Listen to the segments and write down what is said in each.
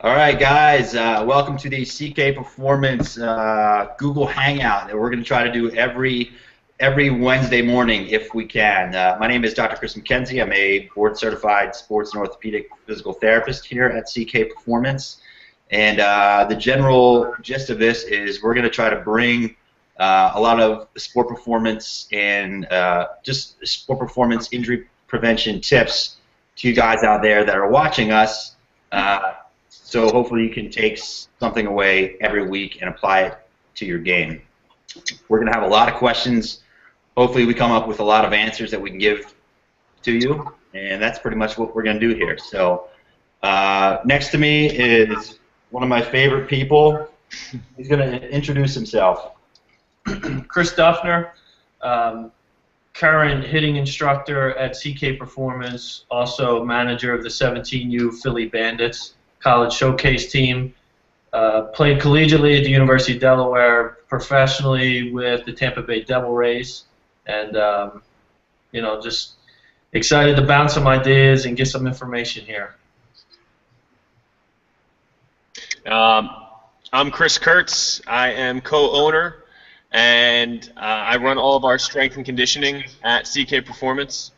All right, guys, welcome to the CK Performance Google Hangout that we're going to try to do every Wednesday morning if we can. My name is Dr. Chris McKenzie. I'm a board-certified sports and orthopedic physical therapist here at CK Performance. And the general gist of this is we're going to try to bring a lot of sport performance and just sport performance injury prevention tips to you guys out there that are watching us. So hopefully you can take something away every week and apply it to your game. We're going to have a lot of questions. Hopefully we come up with a lot of answers that we can give to you, and that's pretty much what we're going to do here. So next to me is one of my favorite people. He's going to introduce himself. Chris Duffner, current hitting instructor at CK Performance, also manager of the 17U Philly Bandits college showcase team. Played collegiately at the University of Delaware, professionally with the Tampa Bay Devil Rays, and you know, just excited to bounce some ideas and get some information here. I'm Chris Kurtz. I am co-owner, and I run all of our strength and conditioning at CK Performance.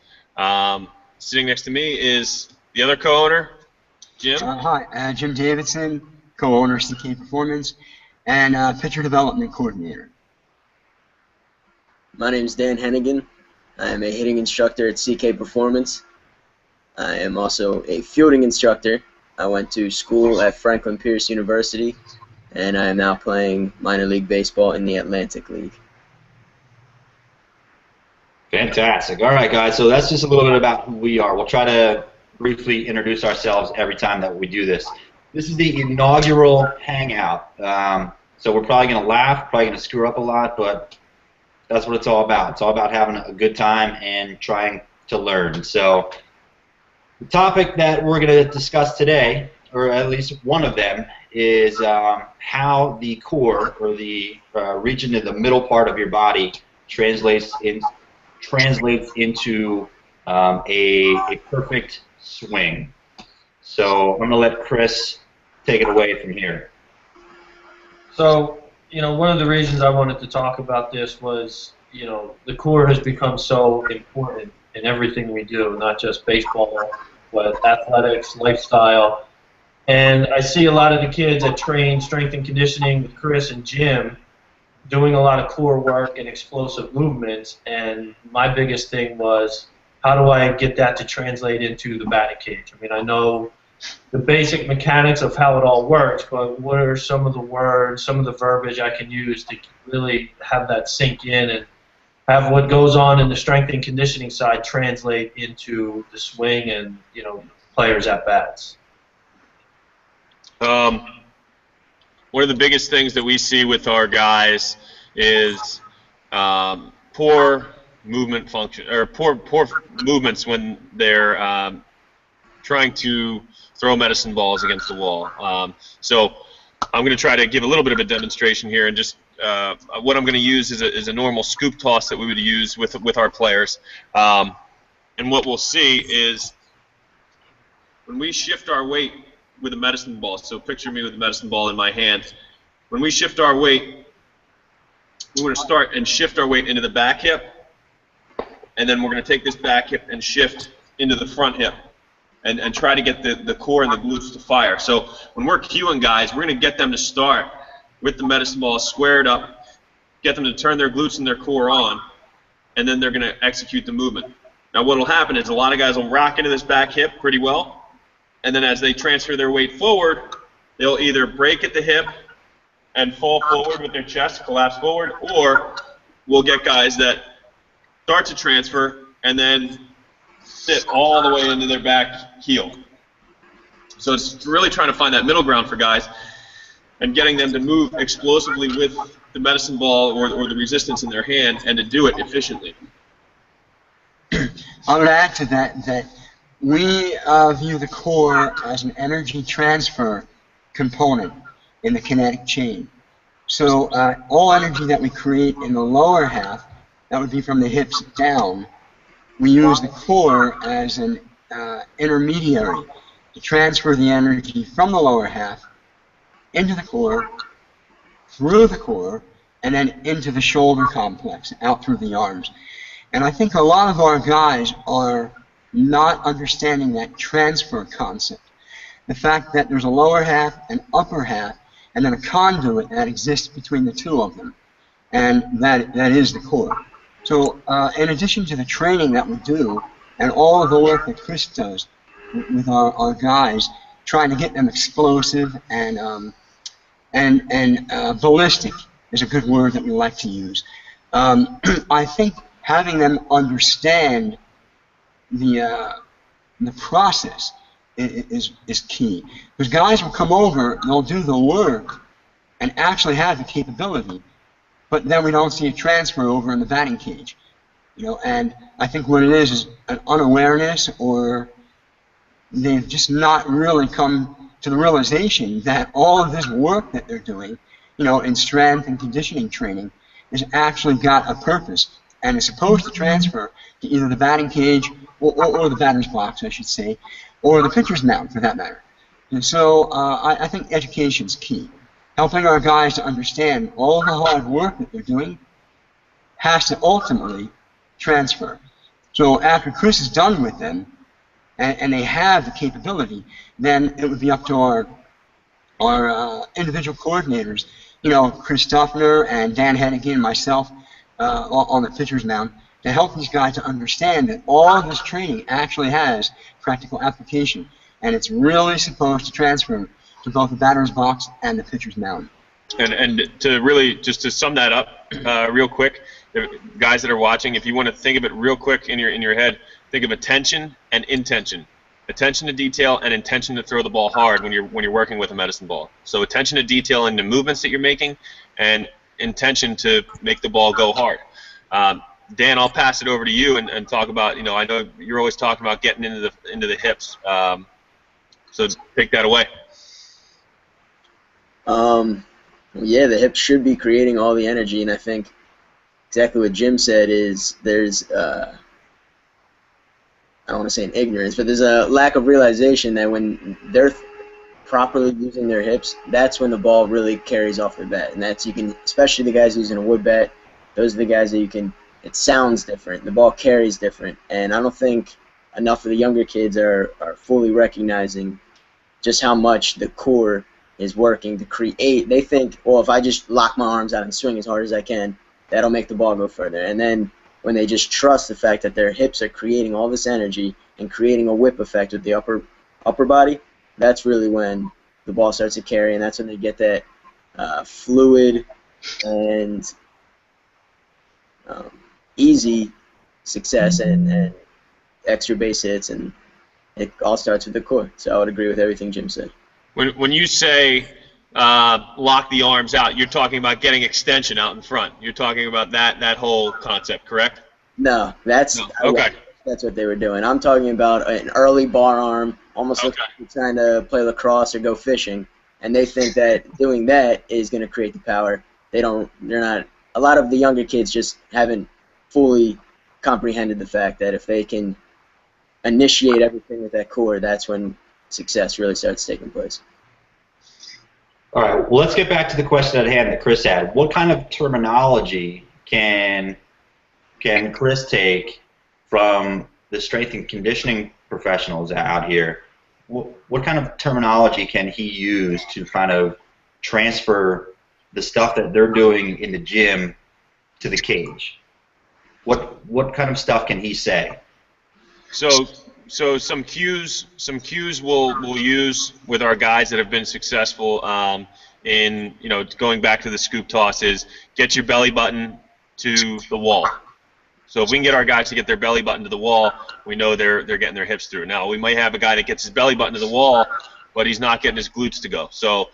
Sitting next to me is the other co-owner, Jim. Hi, Jim Davidson, co-owner of CK Performance, and pitcher development coordinator. My name is Dan Hennigan. I am a hitting instructor at CK Performance. I am also a fielding instructor. I went to school at Franklin Pierce University, and I am now playing minor league baseball in the Atlantic League. Fantastic. All right, guys, so that's just a little bit about who we are. We'll try to briefly introduce ourselves every time that we do this. This is the inaugural Hangout, so we're probably going to laugh, probably going to screw up a lot, but that's what it's all about. It's all about having a good time and trying to learn. So the topic that we're going to discuss today, or at least one of them, is how the core, or the region in the middle part of your body, translates into a perfect swing. So I'm going to let Chris take it away from here. So, you know, one of the reasons I wanted to talk about this was, you know, the core has become so important in everything we do, not just baseball, but athletics, lifestyle. And I see a lot of the kids that train strength and conditioning with Chris and Jim doing a lot of core work and explosive movements, and my biggest thing was, how do I get that to translate into the batting cage? I mean, I know the basic mechanics of how it all works, but what are some of the words, some of the verbiage I can use to really have that sink in and have what goes on in the strength and conditioning side translate into the swing and, you know, players at bats? One of the biggest things that we see with our guys is poor movement function, or poor movements when they're trying to throw medicine balls against the wall. So I'm going to try to give a little bit of a demonstration here, and just what I'm going to use is a normal scoop toss that we would use with our players. And what we'll see is when we shift our weight with a medicine ball, so picture me with a medicine ball in my hand. When we shift our weight, we're going to start and shift our weight into the back hip, and then we're going to take this back hip and shift into the front hip and try to get the core and the glutes to fire. So when we're cueing guys, we're going to get them to start with the medicine ball squared up, get them to turn their glutes and their core on, and then they're going to execute the movement. Now what will happen is a lot of guys will rock into this back hip pretty well, and then as they transfer their weight forward, they'll either break at the hip and fall forward with their chest, collapse forward, or we'll get guys that start to transfer and then sit all the way into their back heel. So it's really trying to find that middle ground for guys and getting them to move explosively with the medicine ball or the resistance in their hand, and to do it efficiently. I would add to that we view the core as an energy transfer component in the kinetic chain. So all energy that we create in the lower half, that would be from the hips down, we use the core as an intermediary to transfer the energy from the lower half into the core, through the core, and then into the shoulder complex, out through the arms. And I think a lot of our guys are not understanding that transfer concept. The fact that there's a lower half, an upper half, and then a conduit that exists between the two of them. And that is the core. So in addition to the training that we do, and all of the work that Chris does with our guys, trying to get them explosive and ballistic is a good word that we like to use. I think having them understand the process is key. Because guys will come over, they'll do the work, and actually have the capability, but then we don't see a transfer over in the batting cage. You know, and I think what it is an unawareness, or they've just not really come to the realization that all of this work that they're doing, you know, in strength and conditioning training, has actually got a purpose and is supposed to transfer to either the batting cage or the batter's box, I should say, or the pitcher's mound, for that matter. And so I think education's key. Helping our guys to understand all the hard work that they're doing has to ultimately transfer. So after Chris is done with them, and they have the capability, then it would be up to our individual coordinators, you know, Chris Duffner and Dan Hennigan and myself on the pitcher's mound, to help these guys to understand that all of this training actually has practical application, and it's really supposed to transfer to both the batter's box and the pitcher's mound. And to really, just to sum that up real quick, guys that are watching, if you want to think of it real quick in your head, think of attention and intention. Attention to detail and intention to throw the ball hard when you're working with a medicine ball. So attention to detail in the movements that you're making, and intention to make the ball go hard. Dan, I'll pass it over to you and talk about, you know, I know you're always talking about getting into the hips. So take that away. Yeah, the hips should be creating all the energy, and I think exactly what Jim said is there's I don't want to say an ignorance, but there's a lack of realization that when they're properly using their hips, that's when the ball really carries off their bat. And that's, you can, especially the guys using a wood bat, those are the guys that you can, it sounds different, the ball carries different. And I don't think enough of the younger kids are fully recognizing just how much the core is working to create. They think, well, if I just lock my arms out and swing as hard as I can, that'll make the ball go further. And then when they just trust the fact that their hips are creating all this energy and creating a whip effect with the upper body, that's really when the ball starts to carry, and that's when they get that fluid and easy success and extra base hits, and it all starts with the core. So I would agree with everything Jim said. When you say lock the arms out, you're talking about getting extension out in front. You're talking about that whole concept, correct? No, that's okay. That's what they were doing. I'm talking about an early bar arm, almost like you're trying to play lacrosse or go fishing, and they think that doing that is going to create the power. They're not. A lot of the younger kids just haven't fully comprehended the fact that if they can initiate everything with that core, that's when success really starts taking place. All right, well, let's get back to the question at hand that Chris had. What kind of terminology can Chris take from the strength and conditioning professionals out here? What kind of terminology can he use to kind of transfer the stuff that they're doing in the gym to the cage? What kind of stuff can he say? So some cues we'll use with our guys that have been successful in, you know, going back to the scoop toss is get your belly button to the wall. So if we can get our guys to get their belly button to the wall, we know they're getting their hips through. Now we might have a guy that gets his belly button to the wall, but he's not getting his glutes to go. So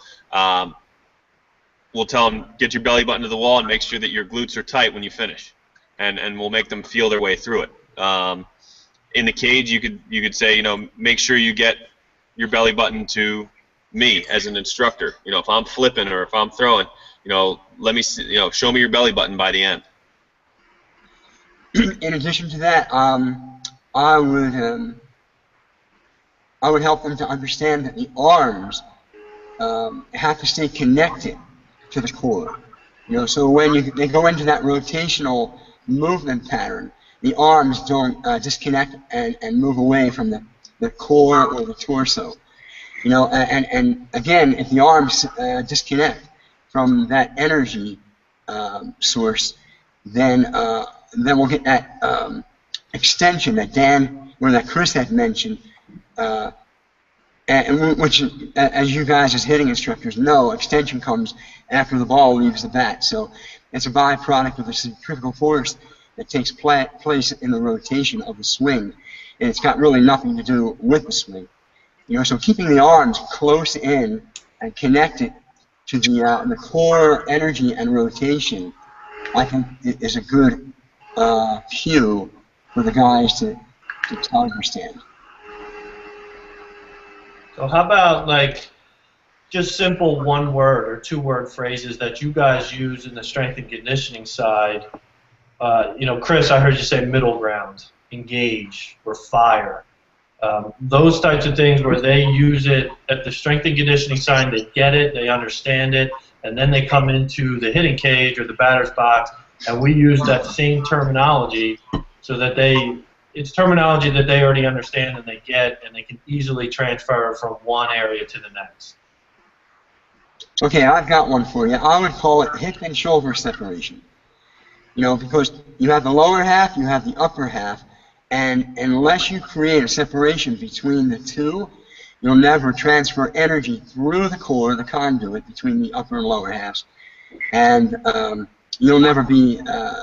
we'll tell him, get your belly button to the wall and make sure that your glutes are tight when you finish, and we'll make them feel their way through it. In the cage, you could say, you know, make sure you get your belly button to me as an instructor. You know, if I'm flipping or if I'm throwing, you know, let me see, you know, show me your belly button by the end. In addition to that, I I would help them to understand that the arms have to stay connected to the core. So when they go into that rotational movement pattern, the arms don't disconnect and move away from the core or the torso. And again, if the arms disconnect from that energy source, then we'll get that extension that that Chris had mentioned, which, as you guys as hitting instructors know, extension comes after the ball leaves the bat. So it's a byproduct of the centrifugal force that takes place in the rotation of the swing, and it's got really nothing to do with the swing. So keeping the arms close in and connected to the core energy and rotation, I think is a good cue for the guys to understand. So how about like just simple one-word or two-word phrases that you guys use in the strength and conditioning side? Chris, I heard you say middle ground, engage, or fire. Those types of things where they use it at the strength and conditioning side, they get it, they understand it, and then they come into the hitting cage or the batter's box, and we use that same terminology so that it's terminology that they already understand and they get, and they can easily transfer from one area to the next. Okay, I've got one for you. I would call it hip and shoulder separation. Because you have the lower half, you have the upper half, and unless you create a separation between the two, you'll never transfer energy through the core, the conduit between the upper and lower halves, and you'll never be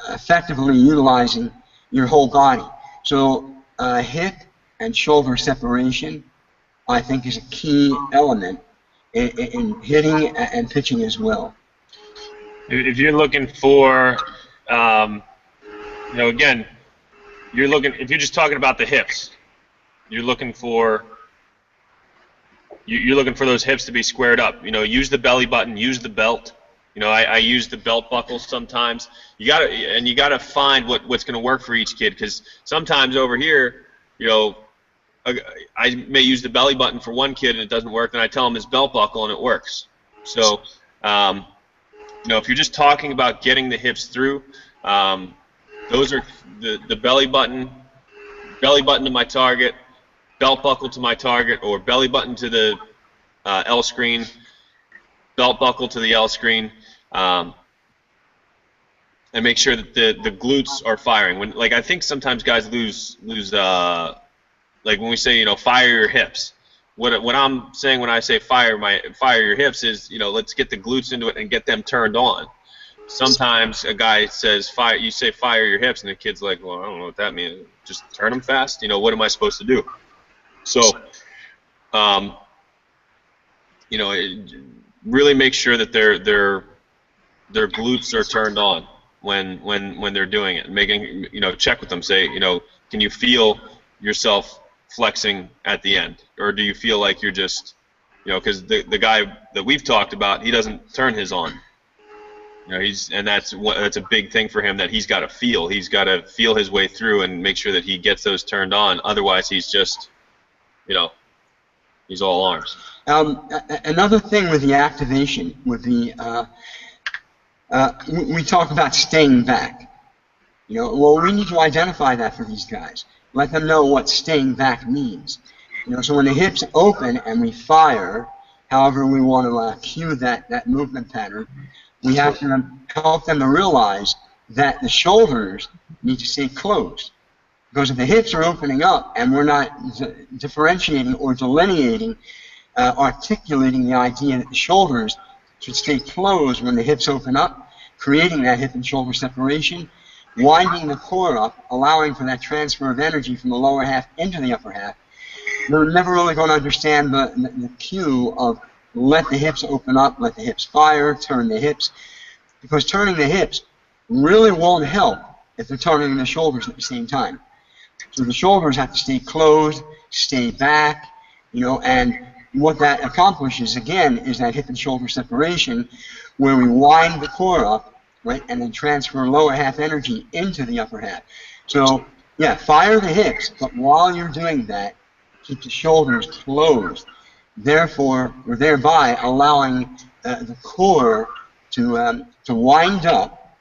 effectively utilizing your whole body. So hip and shoulder separation, I think, is a key element in hitting and pitching as well. If you're looking for, again, if you're just talking about the hips, you're looking for those hips to be squared up. Use the belly button, use the belt. I use the belt buckle sometimes. You gotta find what's going to work for each kid, because sometimes over here, I may use the belly button for one kid and it doesn't work, and I tell him his belt buckle and it works. So, if you're just talking about getting the hips through, those are the belly button to my target, belt buckle to my target, or belly button to the L screen, belt buckle to the L screen, and make sure that the glutes are firing. I think sometimes guys lose like when we say fire your hips. What I'm saying when I say fire your hips is let's get the glutes into it and get them turned on. Sometimes a guy says fire your hips, and the kid's like, well, I don't know what that means. Just turn them fast. What am I supposed to do? So, really make sure that their glutes are turned on when they're doing it. Making check with them. Say can you feel yourself flexing at the end, or do you feel like you're just because the guy that we've talked about, he doesn't turn his on. That's a big thing for him that he's got to feel. He's got to feel his way through and make sure that he gets those turned on. Otherwise, he's just, he's all arms. Another thing with the activation would be, we talk about staying back. Well, we need to identify that for these guys. Let them know what staying back means. So when the hips open and we fire, however we want to cue that movement pattern, we have to help them to realize that the shoulders need to stay closed. Because if the hips are opening up and we're not differentiating or delineating, articulating the idea that the shoulders should stay closed when the hips open up, creating that hip and shoulder separation, winding the core up, allowing for that transfer of energy from the lower half into the upper half, they're never really going to understand the cue of let the hips open up, let the hips fire, turn the hips, because turning the hips really won't help if they're turning the shoulders at the same time. So the shoulders have to stay closed, stay back, and what that accomplishes, again, is that hip and shoulder separation where we wind the core up, right, and then transfer lower half energy into the upper half. So, yeah, fire the hips, but while you're doing that, keep the shoulders closed, therefore, or thereby allowing the core to wind up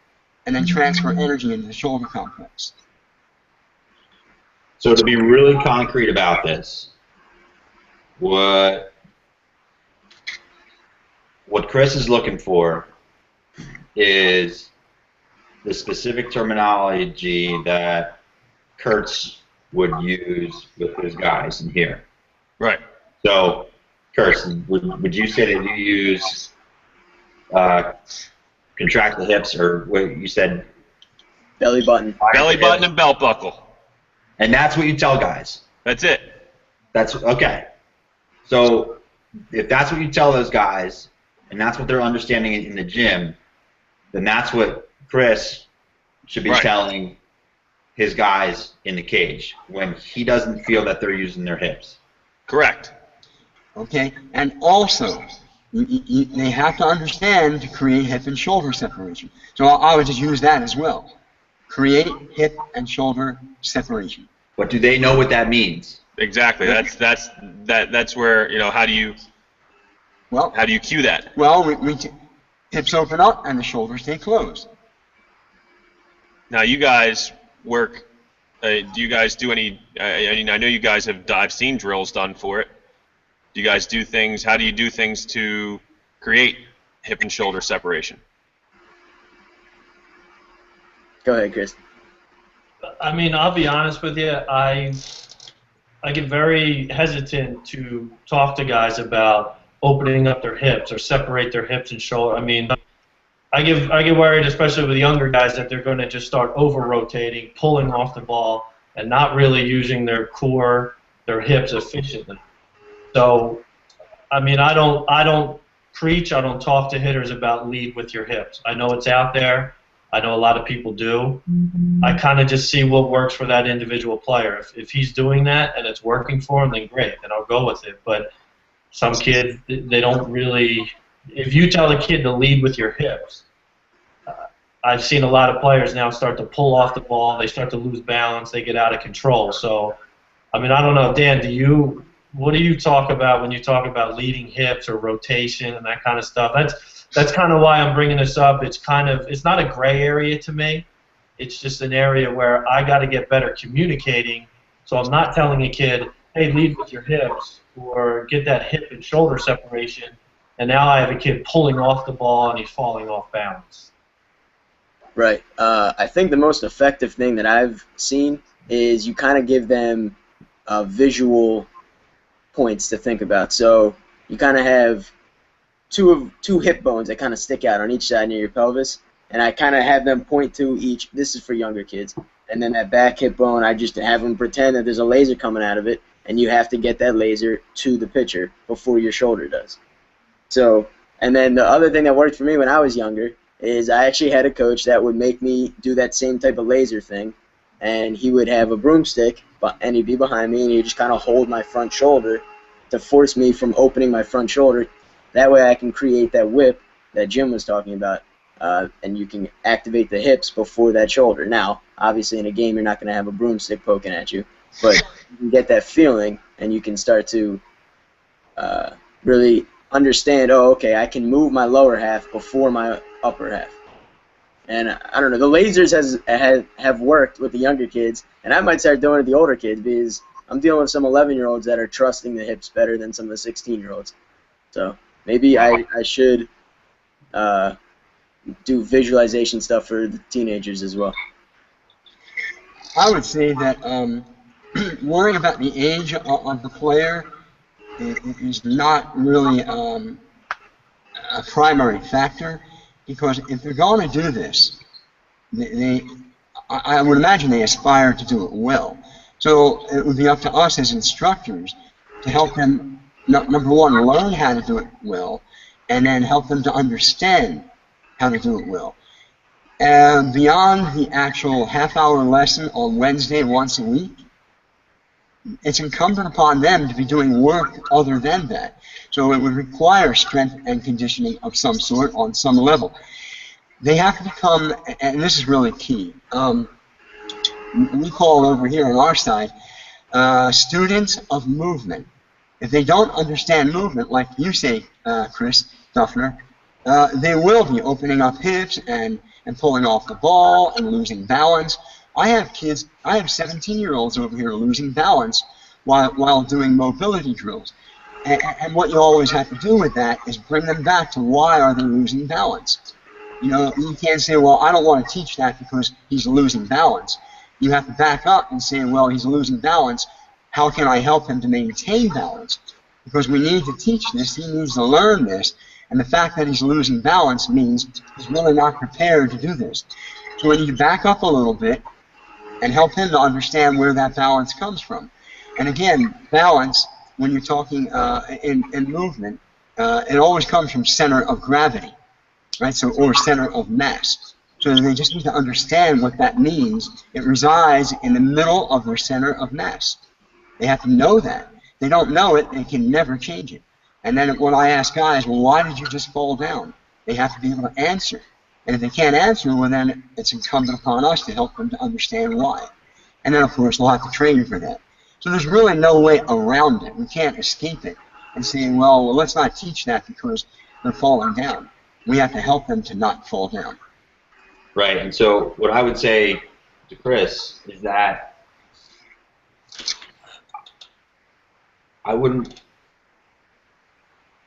and then transfer energy into the shoulder complex. So to be really concrete about this, what Chris is looking for is the specific terminology that Kurtz would use with his guys in here. Right. So, Kurtz, would you say that you use contract the hips, or what you said? Belly button. Belly button and belt buckle. And that's what you tell guys? That's it. That's okay. So if that's what you tell those guys, and that's what they're understanding in the gym, then that's what Chris should be telling his guys in the cage when he doesn't feel that they're using their hips. Correct. Okay, and also, they have to understand to create hip and shoulder separation. So I would just use that as well. Create hip and shoulder separation. But do they know what that means? Exactly. That's where, you know, how do you cue that? Well, hips open up and the shoulders stay closed. Now you guys work. Do you guys do any? I mean, I know you guys have. I've seen drills done for it. Do you guys do things? How do you do things to create hip and shoulder separation? Go ahead, Chris. I mean, I'll be honest with you. I get very hesitant to talk to guys about opening up their hips or separate their hips and shoulder. I mean, I get worried, especially with younger guys, that they're going to just start over-rotating, pulling off the ball, and not really using their core, their hips efficiently. So, I mean, I don't preach, I don't talk to hitters about lead with your hips. I know it's out there. I know a lot of people do. I kind of just see what works for that individual player. If he's doing that and it's working for him, then great, then I'll go with it. But some kids, they don't really. If you tell a kid to lead with your hips, I've seen a lot of players now start to pull off the ball. They start to lose balance. They get out of control. So, I mean, I don't know, Dan. What do you talk about when you talk about leading hips or rotation and that kind of stuff? That's kind of why I'm bringing this up. It's not a gray area to me. It's just an area where I got to get better communicating. So I'm not telling a kid, hey, lead with your hips or get that hip and shoulder separation. And now I have a kid pulling off the ball and he's falling off balance. Right. I think the most effective thing that I've seen is you kind of give them visual points to think about. So you kind of have two hip bones that kind of stick out on each side near your pelvis, and I kind of have them point to each. This is for younger kids. And then that back hip bone, I just have them pretend that there's a laser coming out of it, and you have to get that laser to the pitcher before your shoulder does. So, and then the other thing that worked for me when I was younger is I actually had a coach that would make me do that same type of laser thing, and he would have a broomstick, and he'd be behind me, and he'd just kind of hold my front shoulder to force me from opening my front shoulder. That way I can create that whip that Jim was talking about, and you can activate the hips before that shoulder. Now, obviously in a game you're not going to have a broomstick poking at you, but you can get that feeling, and you can start to really understand, oh, okay, I can move my lower half before my upper half. And I don't know, the lasers have worked with the younger kids, and I might start doing it with the older kids because I'm dealing with some 11-year-olds that are trusting the hips better than some of the 16-year-olds. So maybe I should do visualization stuff for the teenagers as well. I would say that worrying about the age of the player is not really a primary factor, because if they're going to do this, I would imagine they aspire to do it well. So it would be up to us as instructors to help them, number one, learn how to do it well, and then help them to understand how to do it well. And beyond the actual half-hour lesson on Wednesday once a week, it's incumbent upon them to be doing work other than that. So it would require strength and conditioning of some sort on some level. They have to become, and this is really key, we call over here on our side, students of movement. If they don't understand movement, like you say, Chris Duffner, they will be opening up hips and pulling off the ball and losing balance. I have 17-year-olds over here losing balance while doing mobility drills. And what you always have to do with that is bring them back to why are they losing balance. You know, you can't say, well, I don't want to teach that because he's losing balance. You have to back up and say, well, he's losing balance. How can I help him to maintain balance? Because we need to teach this. He needs to learn this. And the fact that he's losing balance means he's really not prepared to do this. So we need to back up a little bit and help him to understand where that balance comes from. And again, balance, when you're talking in movement, it always comes from center of gravity, right? So, or center of mass. So they just need to understand what that means. It resides in the middle of their center of mass. They have to know that. If they don't know it, they can never change it. And then when I ask guys, well, why did you just fall down? They have to be able to answer. And if they can't answer, well, then it's incumbent upon us to help them to understand why. And then, of course, we'll have to train for that. So there's really no way around it. We can't escape it and say, well, let's not teach that because they're falling down. We have to help them to not fall down. Right. And so what I would say to Chris is that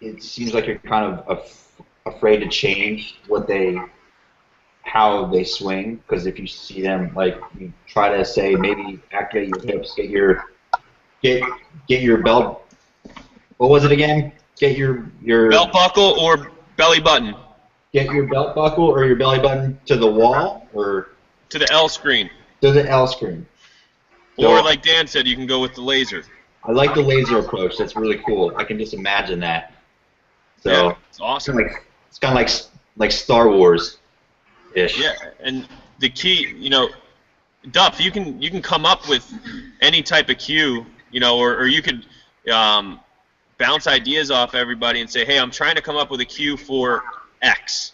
it seems like you're kind of afraid to change how they swing, because if you see them, like, you try to say maybe activate your hips, get your belt, what was it again? Get your belt buckle or belly button. Get your belt buckle or your belly button to the wall, or to the L screen. To the L screen. Or like Dan said, you can go with the laser. I like the laser approach. That's really cool. I can just imagine that. So yeah, it's awesome. It's kind of like Star Wars-ish. Yeah, and the key, you know, Duff, you can come up with any type of cue, you know, or you could bounce ideas off everybody and say, hey, I'm trying to come up with a cue for X,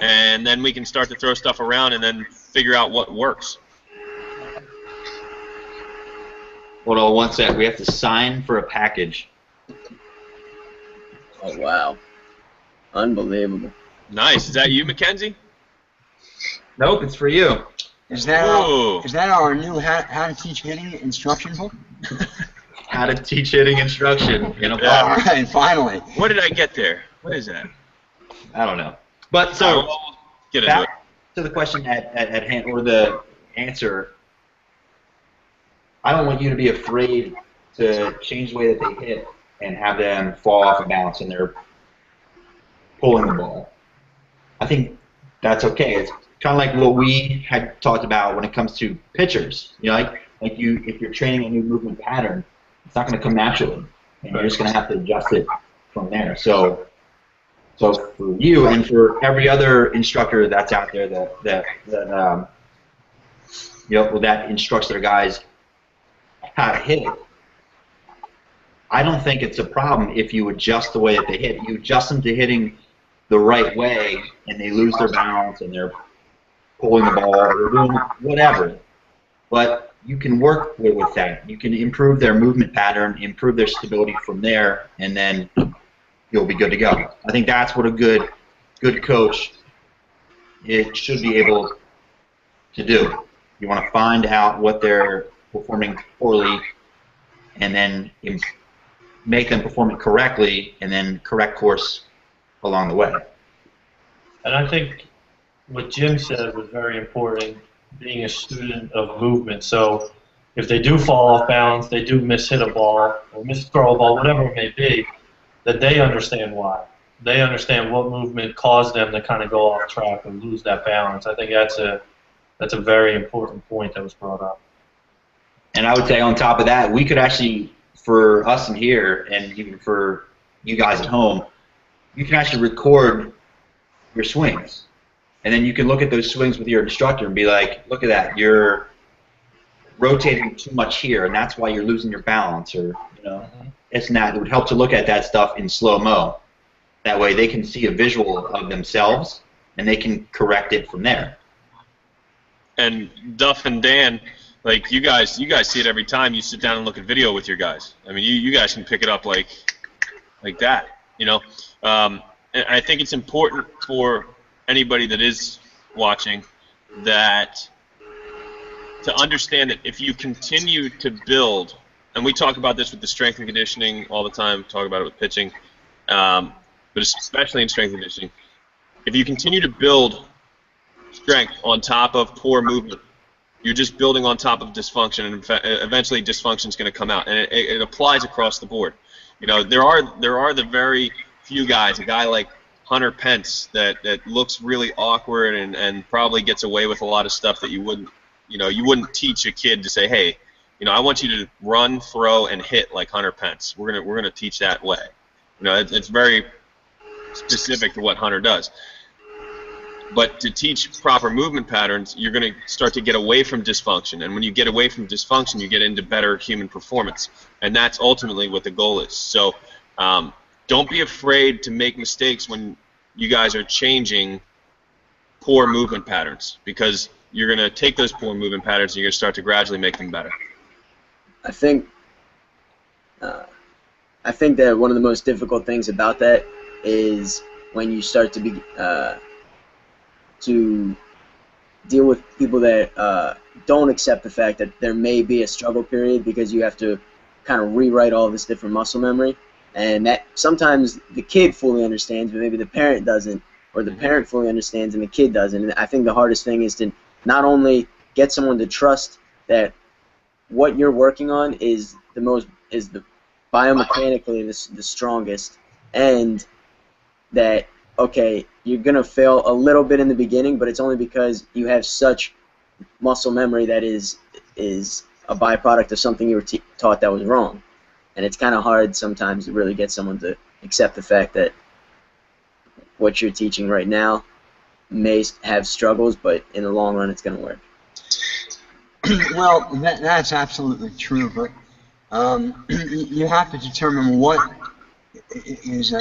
and then we can start to throw stuff around and then figure out what works. Hold on one sec. We have to sign for a package. Oh, wow. Unbelievable. Nice. Is that you, Mackenzie? Nope, it's for you. Is that our new how to teach hitting instruction book? How to teach hitting instruction in a box. All right, finally. What did I get there? What is that? I don't know. But so get into it. Back to the question at hand, or the answer. I don't want you to be afraid to change the way that they hit and have them fall off a bounce and they're pulling the ball. I think that's okay. It's kind of like what we had talked about when it comes to pitchers. You know, like if you're training a new movement pattern, it's not going to come naturally, and you're just going to have to adjust it from there. So for you and for every other instructor that's out there that you know, that instructs their guys how to hit it, I don't think it's a problem if you adjust the way that they hit. You adjust them to hitting the right way, and they lose their balance, and they're pulling the ball, or they're doing whatever. But you can work with that. You can improve their movement pattern, improve their stability from there, and then you'll be good to go. I think that's what a good coach should be able to do. You want to find out what they're performing poorly, and then make them perform it correctly, and then correct course along the way. And I think what Jim said was very important, being a student of movement. So if they do fall off balance, they do miss-hit a ball, or miss-throw a ball, whatever it may be, that they understand why. They understand what movement caused them to kind of go off track and lose that balance. I think that's a very important point that was brought up. And I would say on top of that, we could actually, for us in here, and even for you guys at home, you can actually record your swings. And then you can look at those swings with your instructor and be like, look at that, you're rotating too much here, and that's why you're losing your balance, or, you know, it's not. It would help to look at that stuff in slow-mo. That way they can see a visual of themselves, and they can correct it from there. And Duff and Dan, Like you guys see it every time you sit down and look at video with your guys. I mean, you guys can pick it up like that, you know. And I think it's important for anybody that is watching that to understand that if you continue to build, and we talk about this with the strength and conditioning all the time, talk about it with pitching, but especially in strength and conditioning, if you continue to build strength on top of poor movement, you're just building on top of dysfunction, and eventually dysfunction is going to come out, and it applies across the board. You know, there are the very few guys, a guy like Hunter Pence that looks really awkward and probably gets away with a lot of stuff that you wouldn't teach a kid to say, hey, you know, I want you to run, throw, and hit like Hunter Pence. We're gonna teach that way. You know, it's very specific to what Hunter does. But to teach proper movement patterns, you're going to start to get away from dysfunction. And when you get away from dysfunction, you get into better human performance. And that's ultimately what the goal is. So don't be afraid to make mistakes when you guys are changing poor movement patterns, because you're going to take those poor movement patterns and you're going to start to gradually make them better. I think that one of the most difficult things about that is when you start to deal with people that don't accept the fact that there may be a struggle period, because you have to kind of rewrite all this different muscle memory, and that sometimes the kid fully understands, but maybe the parent doesn't, or the parent fully understands and the kid doesn't. And I think the hardest thing is to not only get someone to trust that what you're working on is the biomechanically the strongest, and that, okay, you're going to fail a little bit in the beginning, but it's only because you have such muscle memory that is a byproduct of something you were taught that was wrong. And it's kind of hard sometimes to really get someone to accept the fact that what you're teaching right now may have struggles, but in the long run it's going to work. Well, that's absolutely true, but you have to determine what is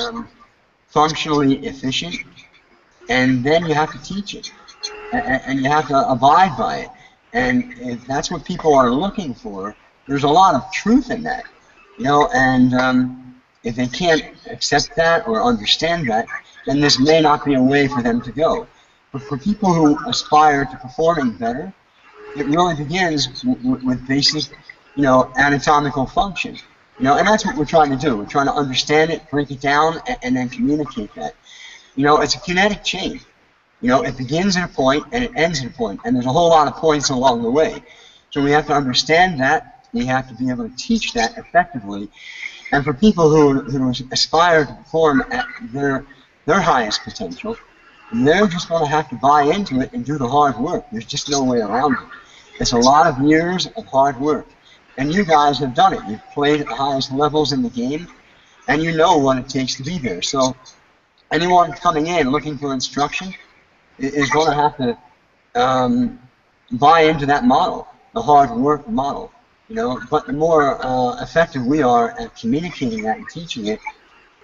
functionally efficient, and then you have to teach it, and you have to abide by it. And if that's what people are looking for, there's a lot of truth in that, you know. And if they can't accept that or understand that, then this may not be a way for them to go. But for people who aspire to performing better, it really begins with basic, you know, anatomical function. You know, and that's what we're trying to do. We're trying to understand it, break it down, and then communicate that. You know, it's a kinetic chain. You know, it begins at a point and it ends at a point, and there's a whole lot of points along the way. So we have to understand that. We have to be able to teach that effectively. And for people who aspire to perform at their highest potential, they're just going to have to buy into it and do the hard work. There's just no way around it. It's a lot of years of hard work. And you guys have done it. You've played at the highest levels in the game, and you know what it takes to be there. So anyone coming in looking for instruction is going to have to buy into that model, the hard work model. You know, but the more effective we are at communicating that and teaching it,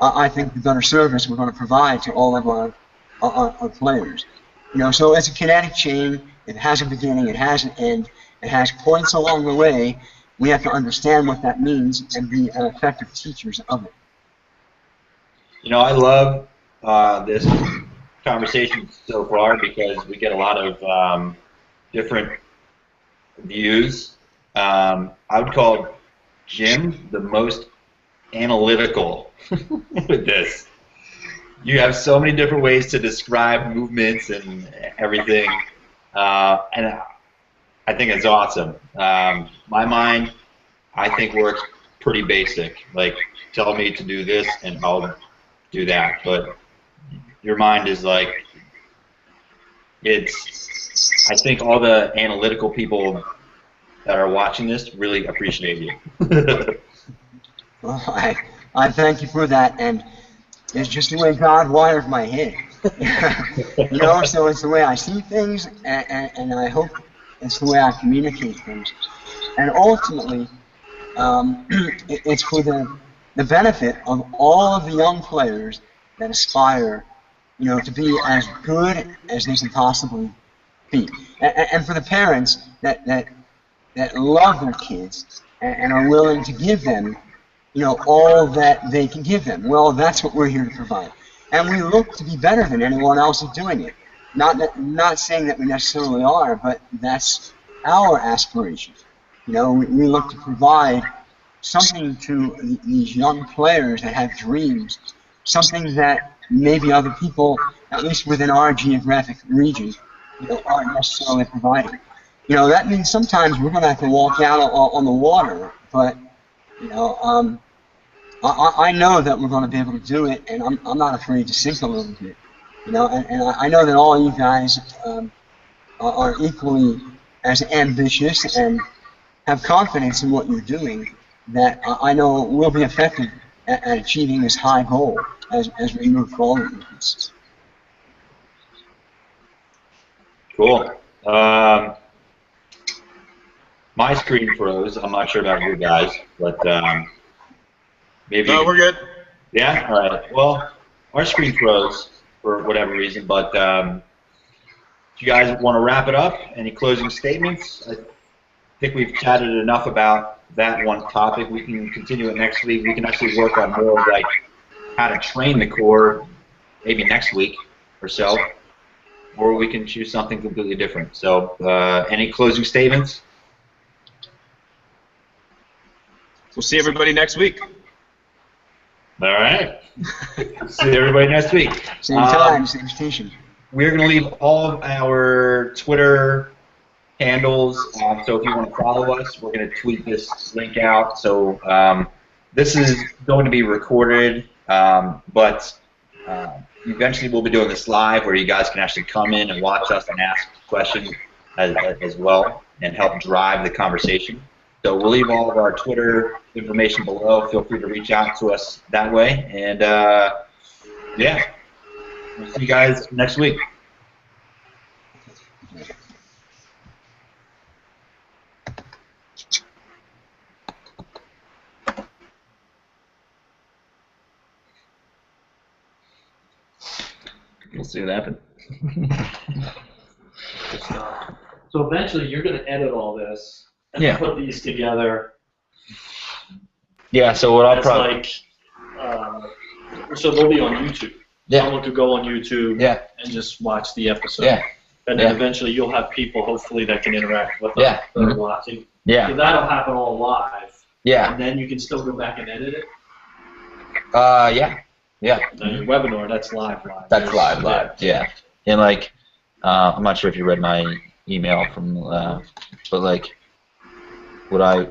I think the better service we're going to provide to all of our players. You know, so it's a kinetic chain. It has a beginning. It has an end. It has points along the way. We have to understand what that means and be effective teachers of it. You know, I love this conversation so far because we get a lot of different views. I would call Jim the most analytical with this. You have so many different ways to describe movements and everything, and I think it's awesome. My mind, I think, works pretty basic. Like, tell me to do this and I'll do that. But your mind is like, I think all the analytical people that are watching this really appreciate you. Well, I thank you for that, and it's just the way God wired my head. You know, so it's the way I see things, and I hope it's the way I communicate things. And ultimately, it's for the benefit of all of the young players that aspire, you know, to be as good as they can possibly be. And for the parents that that love their kids and are willing to give them, all that they can give them. Well, that's what we're here to provide. And we look to be better than anyone else at doing it. Not saying that we necessarily are, but that's our aspiration. We look to provide something to these young players that have dreams, something that maybe other people, at least within our geographic region, aren't necessarily providing. That means sometimes we're going to have to walk out on the water, but I know that we're going to be able to do it, and I'm not afraid to sink a little bit. And I know that all you guys are equally as ambitious and have confidence in what you're doing, that I know will be effective at achieving this high goal as we move forward with this. Cool. My screen froze. I'm not sure about you guys, but maybe. No, we're good. Yeah? All right. Well, our screen froze for whatever reason, but if you guys want to wrap it up, any closing statements? I think we've chatted enough about that one topic. We can continue it next week. We can actually work on more like how to train the core maybe next week or so, or we can choose something completely different. So any closing statements? We'll see everybody next week. All right. See everybody next week. Same time, same station. We're going to leave all of our Twitter handles, so if you want to follow us, we're going to tweet this link out. So this is going to be recorded, but eventually we'll be doing this live where you guys can actually come in and watch us and ask questions as well and help drive the conversation. So we'll leave all of our Twitter information below. Feel free to reach out to us that way. And yeah, we'll see you guys next week. We'll see what happens. So eventually you're going to edit all this and Yeah. put these together. Yeah, so what I'll It's probably... like, so they'll be on YouTube. Yeah. Someone could go on YouTube Yeah. and just watch the episode. Yeah. And then Yeah. eventually you'll have people, hopefully, that can interact with Yeah. us that are watching. Yeah. So that'll happen all live. Yeah. And then you can still go back and edit it. Yeah. Yeah. Now your webinar, that's live. That's live. Yeah. And like, I'm not sure if you read my email from, but like, what I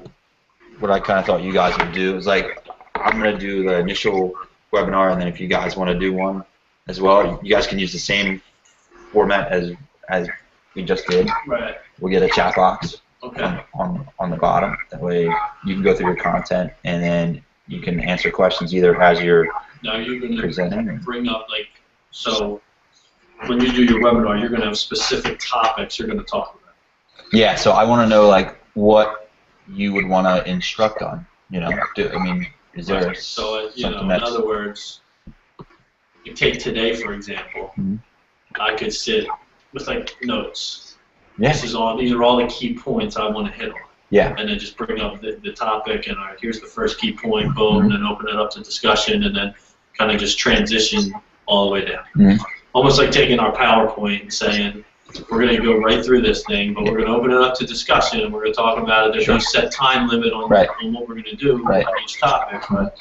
kind of thought you guys would do is like, I'm gonna do the initial webinar, and then if you guys want to do one as well, you guys can use the same format as we just did. Right. We'll get a chat box Okay. on the bottom. That way you can go through your content, and then you can answer questions either as you're Now you're going to presenting. bring up, like, so when you do your webinar, you're going to have specific topics you're going to talk about. Yeah, so I want to know like what you would want to instruct on. Is there So, something in that's... other words, you take today, for example. Mhm. I could sit with like notes. Yeah. These are all the key points I want to hit on. Yeah. And then just bring up the topic and, all right, here's the first key point, boom, and then open it up to discussion, and then kind of just transition all the way down. Mhm. Almost like taking our PowerPoint and saying, we're going to go right through this thing, but we're going to open it up to discussion, and we're going to talk about it. There's no set time limit on, Right. on what we're going to do Right. on each topic. But